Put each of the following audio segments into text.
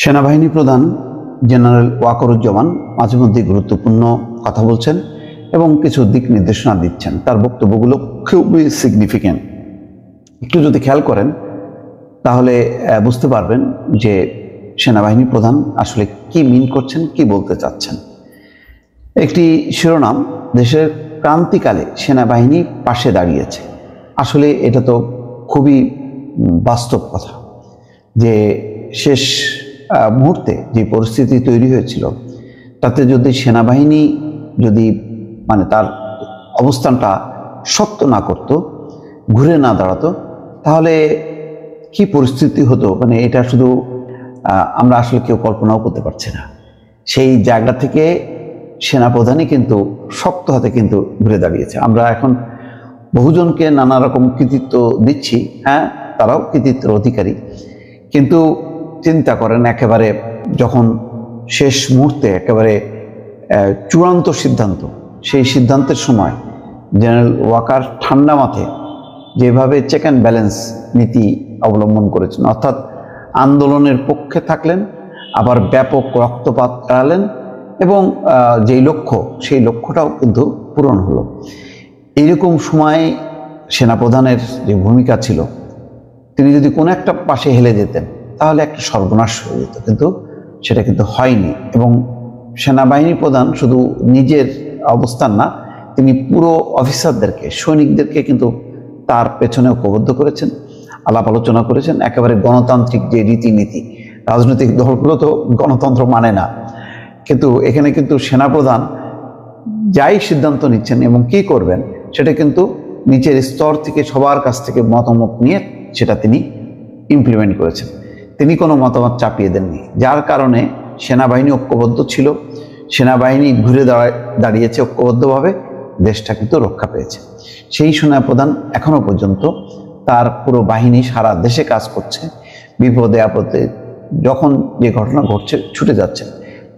সেনাবাহিনী প্রধান জেনারেল ওয়াকারুজ্জামান মাঝে মধ্যে গুরুত্বপূর্ণ কথা বলছেন এবং কিছু দিক নির্দেশনা দিচ্ছেন। তার বক্তব্যগুলো খুবই সিগনিফিক্যান্ট। একটু যদি খেয়াল করেন তাহলে বুঝতে পারবেন যে সেনাবাহিনী প্রধান আসলে কি মিন করছেন, কি বলতে চাচ্ছেন। একটি শিরোনাম, দেশের ক্রান্তিকালে সেনাবাহিনী পাশে দাঁড়িয়েছে। আসলে এটা তো খুবই বাস্তব কথা যে শেষ মুহূর্তে যে পরিস্থিতি তৈরি হয়েছিল তাতে যদি সেনাবাহিনী তার অবস্থানটা শক্ত না করত, ঘুরে না দাঁড়াতো, তাহলে কি পরিস্থিতি হতো এটা শুধু আমরা আসলে কেউ কল্পনাও করতে পারছি না। সেই জায়গা থেকে সেনাপ্রধানই কিন্তু শক্ত হাতে কিন্তু ঘুরে দাঁড়িয়েছে। আমরা এখন বহুজনকে নানা রকম কৃতিত্ব দিচ্ছি, হ্যাঁ তারাও কৃতিত্বের অধিকারী, কিন্তু চিন্তা করেন একেবারে যখন শেষ মুহূর্তে একেবারে চূড়ান্ত সিদ্ধান্ত, সেই সিদ্ধান্তের সময় জেনারেল ওয়াকার ঠান্ডা মাথায় যেভাবে চেক অ্যান্ড ব্যালেন্স নীতি অবলম্বন করেছেন, অর্থাৎ আন্দোলনের পক্ষে থাকলেন, আবার ব্যাপক রক্তপাত এড়ালেন এবং যেই লক্ষ্য সেই লক্ষ্যটাও কিন্তু পূরণ হলো। এইরকম সময় সেনাপ্রধানের যে ভূমিকা ছিল, তিনি যদি কোনো একটা পাশে হেলে যেতেন তাহলে একটা সর্বনাশ হয়ে যেত, কিন্তু সেটা কিন্তু হয়নি। এবং সেনাবাহিনী প্রধান শুধু নিজের অবস্থান না, তিনি পুরো অফিসারদেরকে, সৈনিকদেরকে কিন্তু তার পেছনে ঐক্যবদ্ধ করেছেন, আলাপ আলোচনা করেছেন। একেবারে গণতান্ত্রিক যে রীতিনীতি, রাজনৈতিক দলগুলো তো গণতন্ত্র মানে না, কিন্তু এখানে কিন্তু সেনাপ্রধান যাই সিদ্ধান্ত নিচ্ছেন এবং কি করবেন সেটা কিন্তু নিচের স্তর থেকে সবার কাছ থেকে মতামত নিয়ে সেটা তিনি ইমপ্লিমেন্ট করেছেন। তিনি কোনো মতামত চাপিয়ে দেননি, যার কারণে সেনাবাহিনী ঐক্যবদ্ধ ছিল, সেনাবাহিনী ঘুরে দাঁড়িয়েছে ঐক্যবদ্ধভাবে, দেশটা কিন্তু রক্ষা পেয়েছে। সেই সেনাপ্রধান এখনো পর্যন্ত তার পুরো বাহিনী সারা দেশে কাজ করছে, বিপদে আপদে যখন যে ঘটনা ঘটছে ছুটে যাচ্ছে।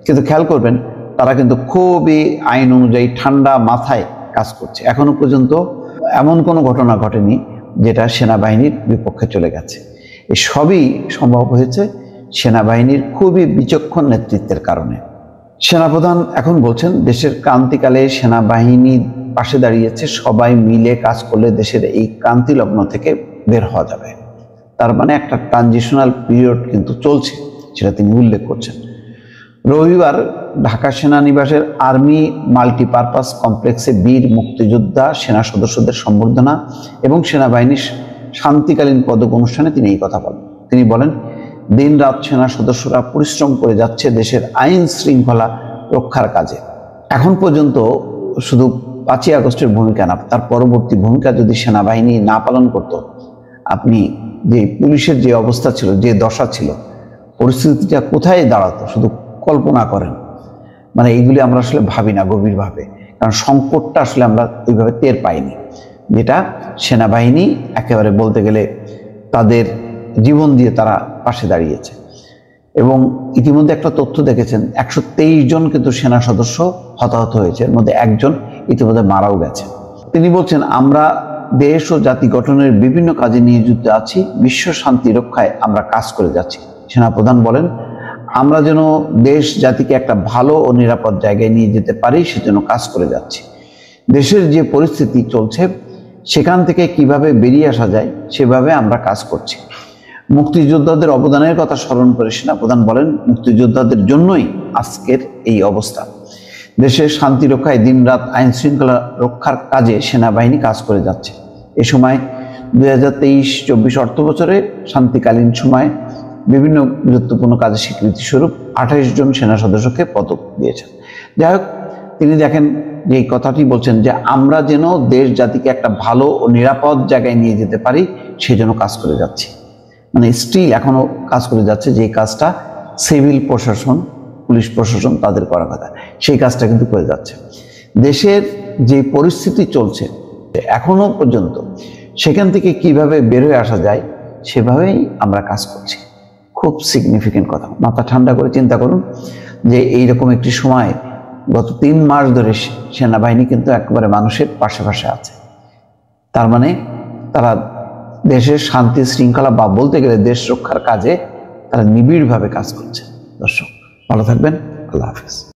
কিন্তু খেয়াল করবেন তারা কিন্তু খুবই আইন অনুযায়ী ঠান্ডা মাথায় কাজ করছে। এখনো পর্যন্ত এমন কোনো ঘটনা ঘটেনি যেটা সেনাবাহিনীর বিপক্ষে চলে গেছে। এই সবই সম্ভব হয়েছে সেনাবাহিনীর খুবই বিচক্ষণ নেতৃত্বের কারণে। সেনাপ্রধান এখন বলছেন দেশের ক্রান্তিকালে সেনাবাহিনী পাশে দাঁড়িয়েছে, সবাই মিলে কাজ করলে দেশের এই ক্রান্তি লগ্ন থেকে বের হওয়া যাবে। তার মানে একটা ট্রানজিশনাল পিরিয়ড কিন্তু চলছে, সেটা তিনি উল্লেখ করছেন। রবিবার ঢাকা সেনানিবাসের আর্মি মাল্টিপারপাস কমপ্লেক্সে বীর মুক্তিযোদ্ধা সেনা সদস্যদের সম্বর্ধনা এবং সেনাবাহিনীর শান্তিকালীন পদক অনুষ্ঠানে তিনি এই কথা বলেন। তিনি বলেন, দিন রাত সেনা সদস্যরা পরিশ্রম করে যাচ্ছে দেশের আইন শৃঙ্খলা রক্ষার কাজে। এখন পর্যন্ত শুধু 5ই আগস্টের ভূমিকা না, তার পরবর্তী ভূমিকা যদি সেনাবাহিনী না পালন করত, আপনি যে পুলিশের যে অবস্থা ছিল, যে দশা ছিল, পরিস্থিতিটা কোথায় দাঁড়াতো শুধু কল্পনা করেন। এইগুলি আমরা আসলে ভাবি না গভীরভাবে, কারণ সংকটটা আসলে আমরা ওইভাবে টের পাইনি, যেটা সেনাবাহিনী একেবারে বলতে গেলে তাদের জীবন দিয়ে তারা পাশে দাঁড়িয়েছে। এবং ইতিমধ্যে একটা তথ্য দেখেছেন, 123 জন কিন্তু সেনা সদস্য হতাহত হয়েছে, এর মধ্যে একজন ইতিমধ্যে মারাও গেছে। তিনি বলছেন, আমরা দেশ ও জাতি গঠনের বিভিন্ন কাজে নিয়োজিত আছি, বিশ্ব শান্তি রক্ষায় আমরা কাজ করে যাচ্ছি। সেনাপ্রধান বলেন, আমরা যেন দেশ জাতিকে একটা ভালো ও নিরাপদ জায়গায় নিয়ে যেতে পারি সেজন্য কাজ করে যাচ্ছি। দেশের যে পরিস্থিতি চলছে সেখান থেকে কিভাবে বেরিয়ে আসা যায় সেভাবে আমরা কাজ করছি। মুক্তিযোদ্ধাদের অবদানের কথা স্মরণ করে সেনাপ্রধান বলেন, মুক্তিযোদ্ধাদের জন্যই আজকের এই অবস্থা। দেশের শান্তি রক্ষায় দিনরাত আইন শৃঙ্খলা রক্ষার কাজে সেনাবাহিনী কাজ করে যাচ্ছে। এ সময় 2023-24 অর্থ বছরে শান্তিকালীন সময়ে বিভিন্ন গুরুত্বপূর্ণ কাজের স্বীকৃতি স্বরূপ 28 জন সেনা সদস্যকে পদক দিয়েছেন। যাই হোক, তিনি দেখেন যে এই কথাটি বলছেন যে আমরা যেন দেশ জাতিকে একটা ভালো ও নিরাপদ জায়গায় নিয়ে যেতে পারি সেই জন্য কাজ করে যাচ্ছি। স্টিল এখনো কাজ করে যাচ্ছে, যে কাজটা সিভিল প্রশাসন, পুলিশ প্রশাসন তাদের করার কথা, সেই কাজটা কিন্তু করে যাচ্ছে। দেশের যে পরিস্থিতি চলছে এখনো পর্যন্ত সেখান থেকে কিভাবে বের হয়ে আসা যায় সেভাবেই আমরা কাজ করছি। খুব সিগনিফিক্যান্ট কথা। মাথা ঠান্ডা করে চিন্তা করুন যে এইরকম একটি সময় গত 3 মাস ধরে সেনাবাহিনী কিন্তু একেবারে মানুষের পাশে পাশে আছে। তার মানে তারা দেশের শান্তি শৃঙ্খলা বা বলতে গেলে দেশ রক্ষার কাজে তারা নিবিড়ভাবে কাজ করছে। দর্শক ভালো থাকবেন। আল্লাহ হাফিজ।